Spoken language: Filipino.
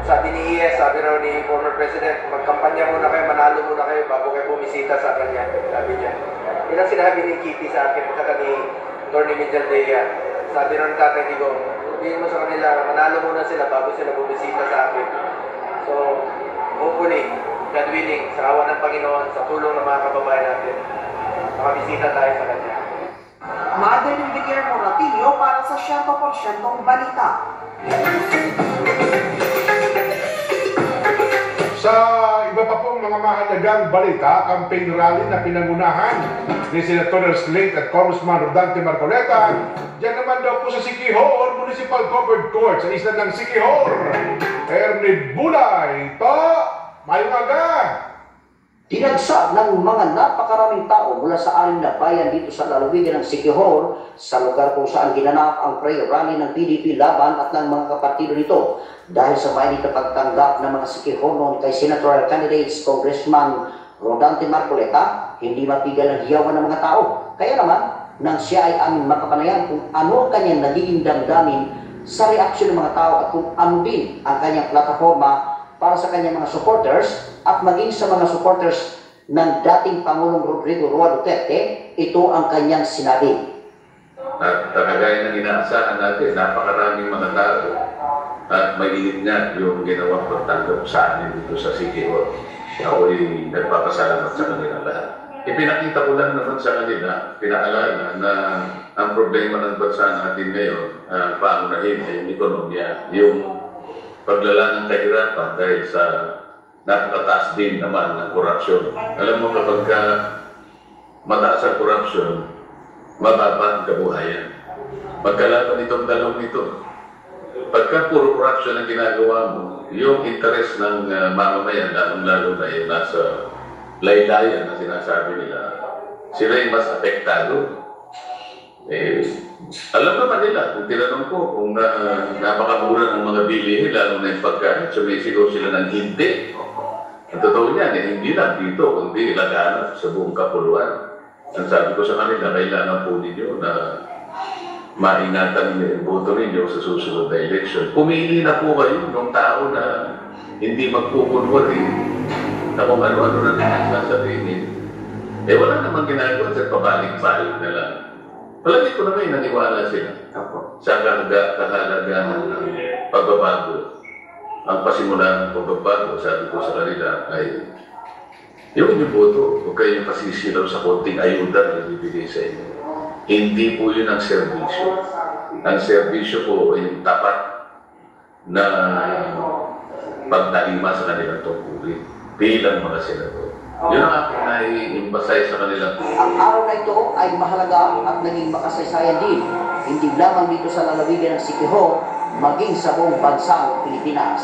sabi ni IS, sabi raw ni former President, magkampanya muna kayo, manalo muna kayo bago kayo bumisita sa kanya, sabi niya. Yun ang sinabi ni Kitty sa akin, at saka ni Atty. Miguel Dea. Sabi ng Tatay Digong, sabihin mo sa kanila, manalo muna sila bago sila bumisita sa akin. So, hopefully, God willing, sa awa ng Panginoon, sa tulong ng mga kababayan natin, makabisita tayo sa kanya. Madeline Guillermo Ratillo para sa 100% balita. Sa iba pa pong mga mahalagang balita, campaign rally na pinangunahan ni Senator Slate at Congressman Rodante Marcoleta, diyan naman daw po sa Siquijor Municipal Covered Court sa isla ng Siquijor. Ernie Bulay, to, mayong aga! Tinagsa ng mga napakaraming tao mula sa 6 na bayan dito sa lalawigan ng Siquijor sa lugar kung saan ginanap ang prayer rally ng PDP laban at ng mga kapartido nito dahil sa mainit na pagtanggap ng mga Siquijor noon kay senatorial candidates Congressman Rodante Marcoleta, hindi mapigal ang hiyawan ng mga tao. Kaya naman, nang siya ay aming makapanayan kung ano kanyang nagiging damdamin sa reaksyon ng mga tao at kung ano din ang kanyang plataforma para sa kanyang mga supporters at maging sa mga supporters ng dating Pangulong Rodrigo Roa Duterte, ito ang kanyang sinabi. At kagaya ng inaasahan natin, napakaraming mga tao at mainit nga yung ginawang pagtanggap sa amin dito sa Siquijor. Ako'y nagpapasalamat sa kanila lahat. Ipinakita ko lang naman sa kanila, pinaalala na ang problema ng bansa natin ngayon, paunahin ay yung ekonomiya, yung paglala ng kahirapan dahil sa napakataas din naman ng korupsyon. Alam mo, kapag mataas ang korupsyon, mababa ang kabuhayan. Magkalaban itong dalawang ito. Pagka puro korupsyon ang ginagawa mo, yung interest ng mamamayan, lalong-lalo na yung nasa laylayan na sinasabi nila, sila yung mas apektado. Alam naman nila, kung tinanong ko kung napakamura ng mga bilihin, lalo na yung pagkain, sumisigaw sila ng hindi. Ang totoo niyan, hindi lang dito, kundi laganap sa buong kapuluan. Ang sabi ko sa kanila, kailangan po ninyo na maingatan niyo yung boto ninyo sa susunod na election. Pumili na po kayo ng tao na hindi magpupunwari na kung ano-ano na naman sasabihin. Wala namang ginagawa sa pabalik-balik na lang. Palagi ko naman naniwala sila sa kahalagahan ng pagbabago. Ang pasimulan ng pagbabago, sabi ko sa kanila, ay yung inyong boto, huwag kayong pasisilaw sa konting ayuda na ibibigay sa inyo. Hindi po yun ang serbisyo. Ang serbisyo po ay yung tapat na pagtalima sa kanilang tungkulin bilang mga senador. Yun ang aking nai-emphasize sa kanila. Ang araw na ito ay mahalaga at naging makasaysayan din, hindi lamang dito sa lalawigan ng Siquijor, maging sa buong bansang Pilipinas.